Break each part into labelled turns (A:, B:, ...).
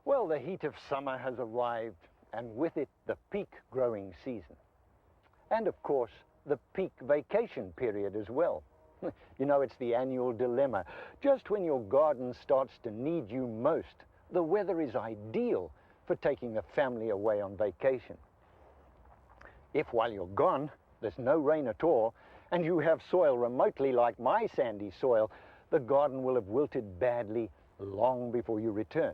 A: Well, the heat of summer has arrived, and with it the peak growing season. And of course, the peak vacation period as well. You know, it's the annual dilemma. Just when your garden starts to need you most, the weather is ideal for taking the family away on vacation. If while you're gone, there's no rain at all, and you have soil remotely like my sandy soil, the garden will have wilted badly long before you return.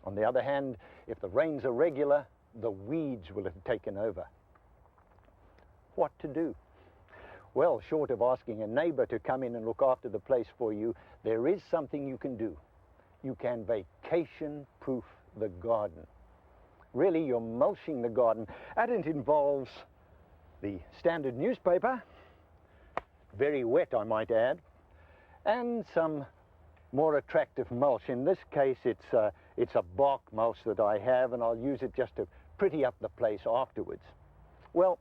A: On the other hand, if the rains are regular, the weeds will have taken over. What to do? Well, short of asking a neighbor to come in and look after the place for you, there is something you can do. You can vacation-proof the garden. Really, you're mulching the garden, and it involves the standard newspaper, very wet I might add, and some more attractive mulch. In this case, it's a bark mulch that I have, and I'll use it just to pretty up the place afterwards. Well,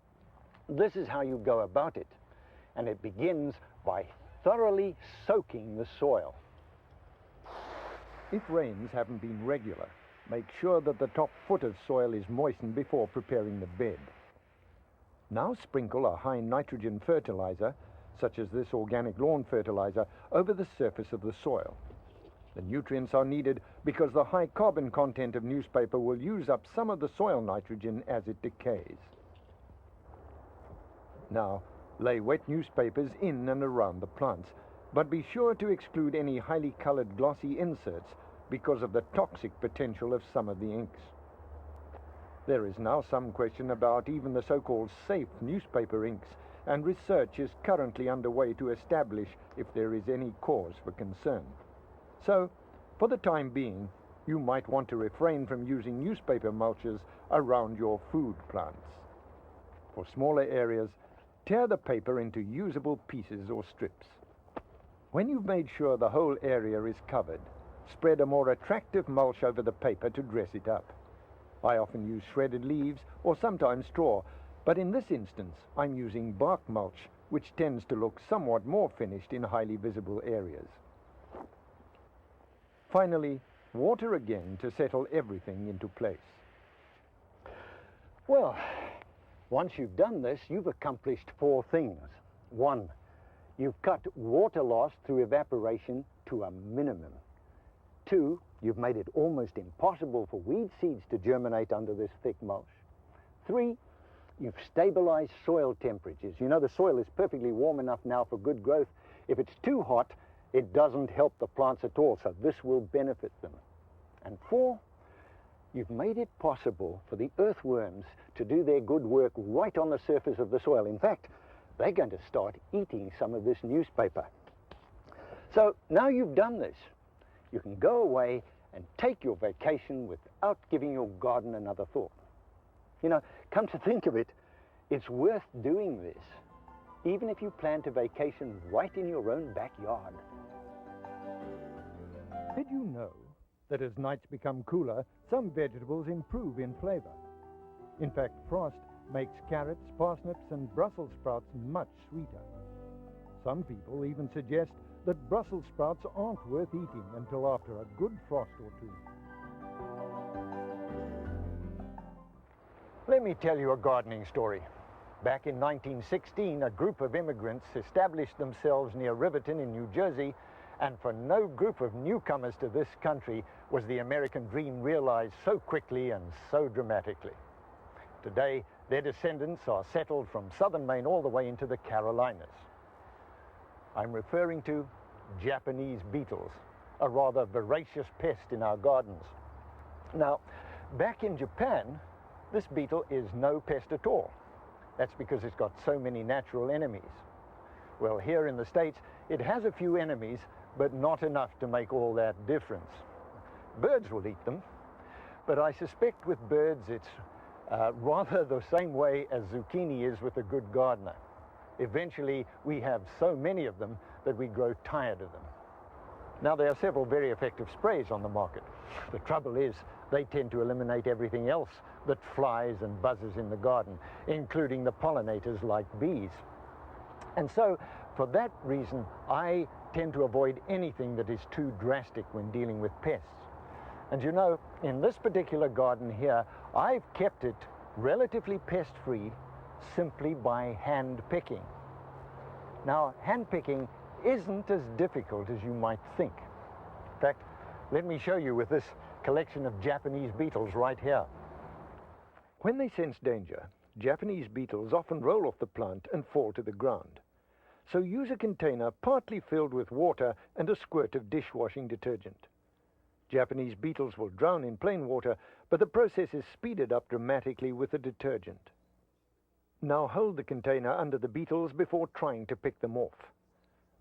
A: this is how you go about it, and it begins by thoroughly soaking the soil. If rains haven't been regular, make sure that the top foot of soil is moistened before preparing the bed. Now sprinkle a high nitrogen fertilizer, such as this organic lawn fertilizer, over the surface of the soil. The nutrients are needed because the high carbon content of newspaper will use up some of the soil nitrogen as it decays. Now, lay wet newspapers in and around the plants, but be sure to exclude any highly colored glossy inserts because of the toxic potential of some of the inks. There is now some question about even the so-called safe newspaper inks, and research is currently underway to establish if there is any cause for concern. So, for the time being, you might want to refrain from using newspaper mulches around your food plants. For smaller areas, tear the paper into usable pieces or strips. When you've made sure the whole area is covered, spread a more attractive mulch over the paper to dress it up. I often use shredded leaves or sometimes straw, but in this instance I'm using bark mulch, which tends to look somewhat more finished in highly visible areas. Finally, water again to settle everything into place. Well, once you've done this, you've accomplished 4 things. 1, you've cut water loss through evaporation to a minimum. 2, you've made it almost impossible for weed seeds to germinate under this thick mulch. 3, you've stabilized soil temperatures. You know, the soil is perfectly warm enough now for good growth. If it's too hot, it doesn't help the plants at all, so this will benefit them. And 4, you've made it possible for the earthworms to do their good work right on the surface of the soil. In fact, they're going to start eating some of this newspaper. So now you've done this, you can go away and take your vacation without giving your garden another thought. You know, come to think of it, it's worth doing this, even if you plan to vacation right in your own backyard. Did you know that as nights become cooler, some vegetables improve in flavor? In fact, frost makes carrots, parsnips, and Brussels sprouts much sweeter. Some people even suggest that Brussels sprouts aren't worth eating until after a good frost or 2. Let me tell you a gardening story. Back in 1916, a group of immigrants established themselves near Riverton in New Jersey, and for no group of newcomers to this country was the American dream realized so quickly and so dramatically. Today, their descendants are settled from southern Maine all the way into the Carolinas. I'm referring to Japanese beetles, a rather voracious pest in our gardens. Now, back in Japan, this beetle is no pest at all. That's because it's got so many natural enemies. Well, here in the States, it has a few enemies, but not enough to make all that difference. Birds will eat them, but I suspect with birds it's rather the same way as zucchini is with a good gardener. Eventually, we have so many of them that we grow tired of them. Now, there are several very effective sprays on the market. The trouble is, they tend to eliminate everything else that flies and buzzes in the garden, including the pollinators like bees. And so, for that reason, I tend to avoid anything that is too drastic when dealing with pests. And you know, in this particular garden here, I've kept it relatively pest-free simply by hand picking. Now, hand picking isn't as difficult as you might think. In fact, let me show you with this collection of Japanese beetles right here. When they sense danger, Japanese beetles often roll off the plant and fall to the ground. So use a container partly filled with water and a squirt of dishwashing detergent. Japanese beetles will drown in plain water, but the process is speeded up dramatically with the detergent. Now hold the container under the beetles before trying to pick them off.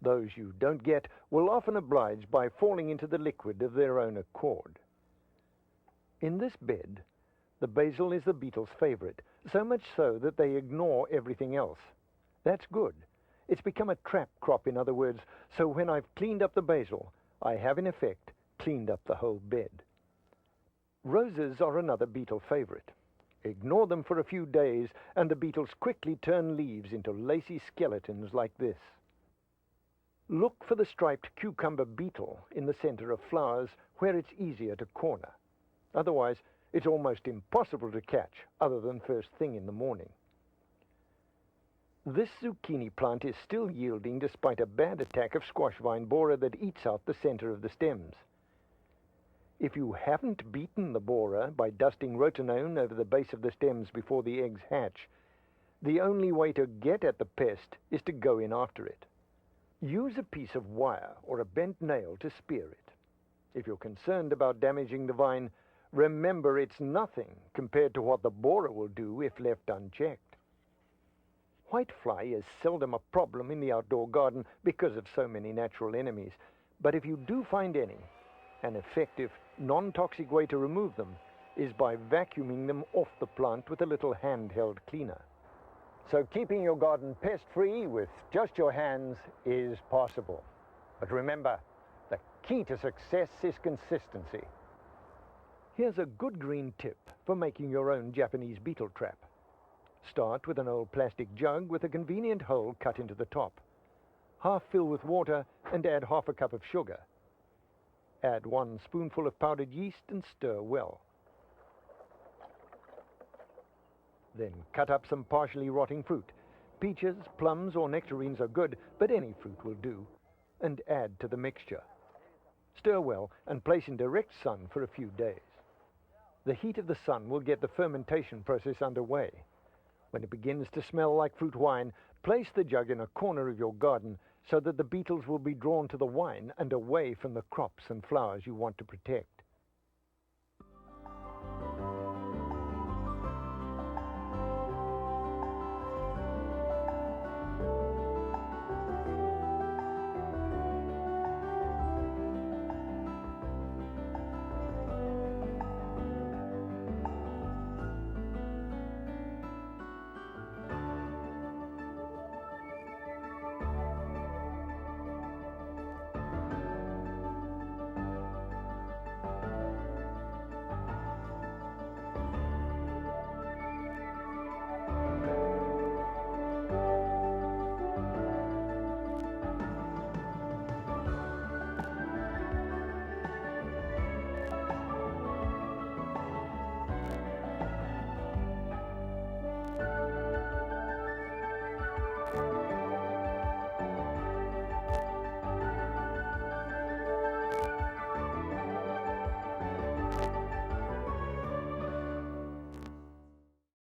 A: Those you don't get will often oblige by falling into the liquid of their own accord. In this bed, the basil is the beetles' favorite, so much so that they ignore everything else. That's good. It's become a trap crop, in other words, so when I've cleaned up the basil, I have in effect cleaned up the whole bed. Roses are another beetle favorite. Ignore them for a few days and the beetles quickly turn leaves into lacy skeletons like this. Look for the striped cucumber beetle in the center of flowers where it's easier to corner. Otherwise, it's almost impossible to catch other than first thing in the morning. This zucchini plant is still yielding despite a bad attack of squash vine borer that eats out the center of the stems. If you haven't beaten the borer by dusting rotenone over the base of the stems before the eggs hatch, the only way to get at the pest is to go in after it. Use a piece of wire or a bent nail to spear it. If you're concerned about damaging the vine, remember it's nothing compared to what the borer will do if left unchecked. Whitefly is seldom a problem in the outdoor garden because of so many natural enemies, but if you do find any, an effective, non-toxic way to remove them is by vacuuming them off the plant with a little handheld cleaner. So keeping your garden pest-free with just your hands is possible. But remember, the key to success is consistency. Here's a good green tip for making your own Japanese beetle trap. Start with an old plastic jug with a convenient hole cut into the top. Half fill with water and add half a cup of sugar. Add 1 spoonful of powdered yeast and stir well. Then cut up some partially rotting fruit. Peaches, plums, or nectarines are good, but any fruit will do, and add to the mixture. Stir well and place in direct sun for a few days. The heat of the sun will get the fermentation process underway. When it begins to smell like fruit wine, place the jug in a corner of your garden so that the beetles will be drawn to the wine and away from the crops and flowers you want to protect.